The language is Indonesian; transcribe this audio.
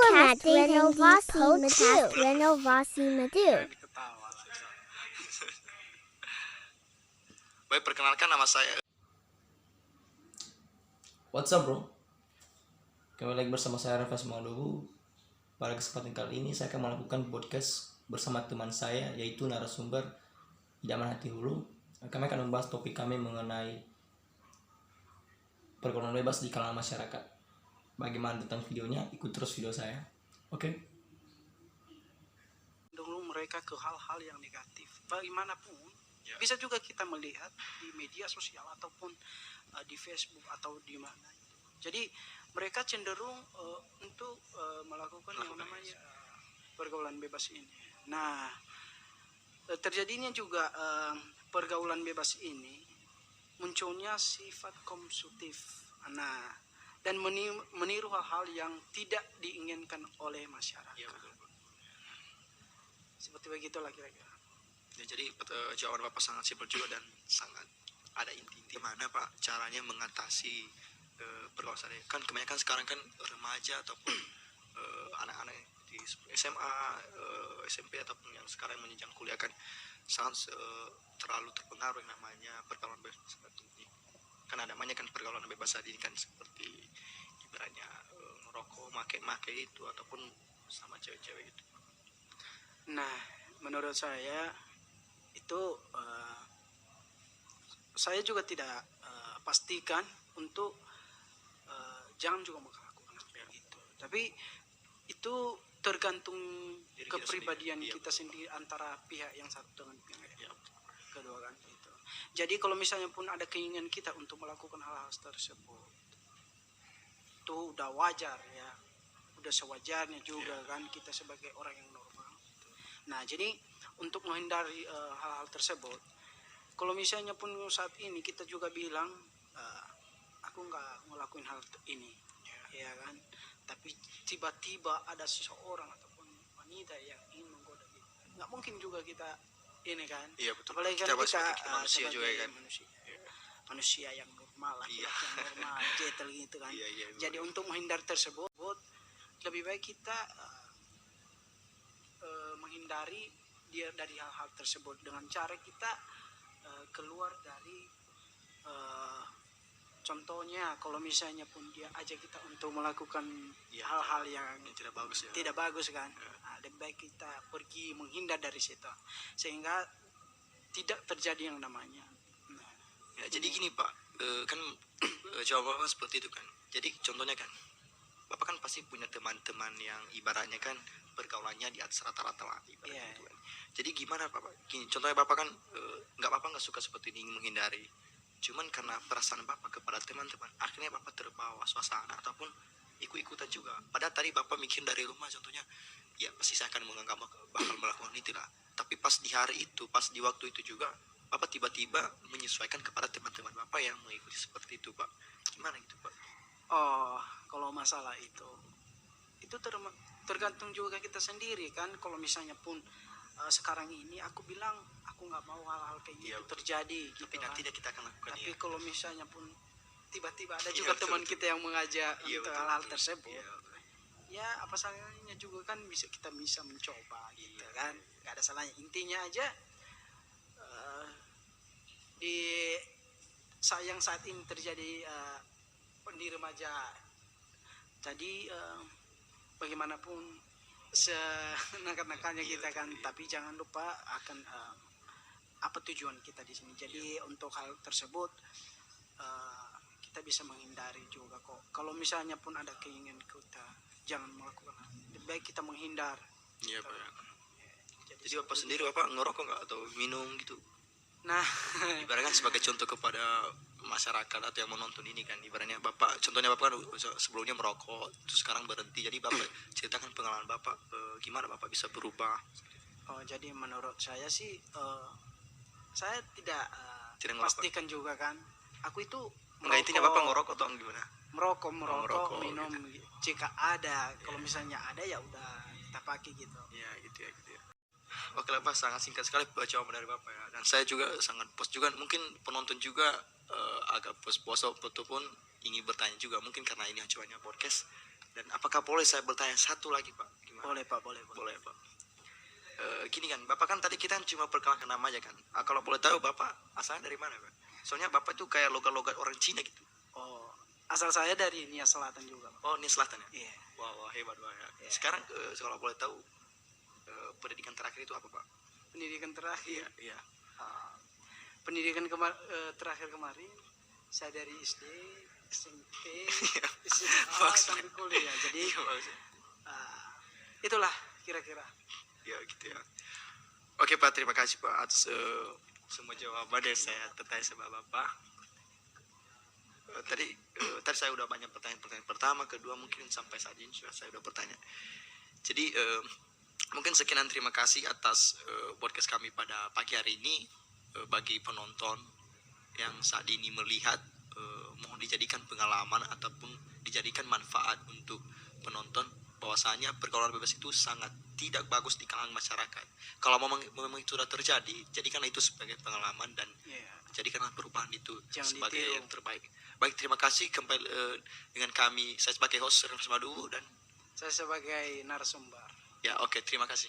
Podcast Renovasi Madu. Baik, perkenalkan nama saya. What's up bro? Kembali lagi bersama saya Rafa Semandohu. Pada kesempatan kali ini saya akan melakukan podcast bersama teman saya, yaitu narasumber Idaman Hati Hulu. Kami akan membahas topik kami mengenai pergaulan bebas di kalangan masyarakat. Bagaimana tentang videonya? Ikut terus video saya. Oke? Dulu mereka ke hal-hal yang negatif. Bagaimanapun bisa juga kita melihat di media sosial ataupun di Facebook atau di mana. Jadi mereka cenderung untuk melakukan yang namanya pergaulan bebas ini. Nah, terjadinya juga pergaulan bebas ini munculnya sifat konsumtif. Nah, dan meniru hal-hal yang tidak diinginkan oleh masyarakat. Iya, betul. Seperti begitulah kira-kira. Ya, jadi jawaban Bapak sangat simpel juga dan sangat ada inti-inti. Mana Pak caranya mengatasi pergaulan ini? Kan kebanyakan sekarang kan remaja ataupun anak-anak di SMA, SMP ataupun yang sekarang menjenjang kuliah kan sangat terlalu terpengaruh yang namanya pergaulan bebas ini. Kan ada namanya kan pergaulan bebas saat ini kan seperti ibaratnya ngerokok, make itu ataupun sama cewek-cewek itu. Nah, menurut saya itu saya juga tidak pastikan untuk jangan juga melakukan hal itu. Tapi itu tergantung Diri kepribadian sendiri. Iya, kita betul. sendiri antara pihak yang satu dengan pihak yang kedua kan itu. Jadi kalau misalnya pun ada keinginan kita untuk melakukan hal-hal tersebut, itu udah wajar ya, udah sewajarnya juga kan kita sebagai orang yang normal. Nah, jadi untuk menghindari hal-hal tersebut, kalau misalnya pun saat ini kita juga bilang aku nggak ngelakuin hal ini, ya kan? Tapi tiba-tiba ada seseorang ataupun wanita yang ingin menggoda kita, nggak mungkin juga kita ini kan? Iya, betul. Apalagi kan Kita kita manusia juga sebagai kan. manusia yang normal, laki-laki yang normal, gentle gitu kan. Iya, Jadi untuk menghindar tersebut, lebih baik kita menghindari dia dari hal-hal tersebut dengan cara kita keluar dari contohnya kalau misalnya pun dia ajak kita untuk melakukan hal-hal yang tidak bagus ya. tidak bagus kan, lebih baik kita pergi menghindar dari situ sehingga tidak terjadi yang namanya. Ya, jadi gini Pak, kan jawaban Bapak seperti itu kan. Jadi contohnya kan, Bapak kan pasti punya teman-teman yang ibaratnya kan pergaulannya di atas rata-rata lah ibaratnya gitu kan. Jadi gimana Bapak? Gini, contohnya Bapak kan nggak Bapak nggak suka seperti ini, ingin menghindari. Cuman karena perasaan Bapak kepada teman-teman, akhirnya Bapak terbawa suasana ataupun ikut-ikutan juga. Padahal tadi Bapak mikir dari rumah contohnya, ya pasti saya akan menganggap bakal melakukan itu lah. Tapi pas di hari itu, pas di waktu itu juga, Bapak tiba-tiba menyesuaikan kepada teman-teman Bapak yang mengikuti seperti itu Pak. Gimana gitu Pak? Oh, kalau masalah itu tergantung juga kita sendiri kan. Kalau misalnya pun sekarang ini aku bilang aku nggak mau hal-hal kayak gitu terjadi gitu Tapi kan. nanti kita akan lakukan. Tapi Ya. kalau misalnya pun tiba-tiba ada Iya, juga betul, teman betul. kita yang mengajak Iya, untuk betul, hal-hal betul. tersebut, Iya, betul. ya apa salahnya juga kan kita bisa mencoba gitu kan. Nggak ada salahnya, intinya aja di saat ini terjadi di remaja. Jadi bagaimanapun senakan-nakannya kita kan, tapi jangan lupa akan apa tujuan kita di sini. Jadi untuk hal tersebut kita bisa menghindari juga kok. Kalau misalnya pun ada keinginan kita, jangan melakukan hal. Lebih baik kita menghindar. Iya Pak. Jadi Bapak seperti sendiri Bapak ngerokok nggak atau minum gitu? Nah, Ibaratnya sebagai contoh kepada masyarakat atau yang menonton ini kan, ibaratnya Bapak, contohnya Bapak kan sebelumnya merokok, terus sekarang berhenti. Jadi Bapak ceritakan pengalaman Bapak, gimana Bapak bisa berubah? jadi menurut saya sih saya tidak Tidak ngerokok. pastikan juga kan. Aku itu Enggak, intinya Bapak ngerokok atau gimana? merokok merokok, minum jika ada. Kalau misalnya ada ya udah kita pakai gitu. Ya gitu ya. Oke lah Pak, sangat singkat sekali jawaban dari Bapak ya. Dan saya juga sangat pos juga, mungkin penonton juga agak pos-pos ataupun ingin bertanya juga, mungkin karena ini acuannya podcast. Dan apakah boleh saya bertanya satu lagi Pak? Gimana? Boleh Pak, boleh. Boleh Pak. Gini kan, Bapak kan tadi kita cuma perkenalkan nama aja kan. Kalau boleh tahu Bapak asalnya dari mana Pak? Soalnya Bapak itu kayak logat-logat orang Cina gitu. Oh, asal saya dari Nia Selatan juga Pak. Oh, ini Selatan ya? Iya. Wah, hebat Pak ya. Iya. Sekarang kalau boleh tahu pendidikan terakhir itu apa Pak? Pendidikan terakhir. Iya. Ah, pendidikan terakhir kemarin saya dari SD, SMP, SMA Maksudnya. sampai kuliah. Jadi Iya maksudnya. itulah kira-kira. Ya gitu ya. Oke Pak, terima kasih Pak atas semua jawaban yang saya tertanya sama Bapak. Tadi saya udah banyak pertanyaan pertama, kedua mungkin sampai saat ini sudah saya udah bertanya. Jadi mungkin sekian, terima kasih atas podcast kami pada pagi hari ini. Bagi penonton yang saat ini melihat, mohon dijadikan pengalaman ataupun dijadikan manfaat untuk penonton bahwasanya pergaulan bebas itu sangat tidak bagus di kalangan masyarakat. Kalau memang itu sudah terjadi, jadikanlah itu sebagai pengalaman dan jadikanlah perubahan itu Jangan sebagai ditiru. yang terbaik. Baik, terima kasih kembali dengan kami. Saya sebagai host Renfas Maduwu dan Saya sebagai narasumber. ya oke, terima kasih.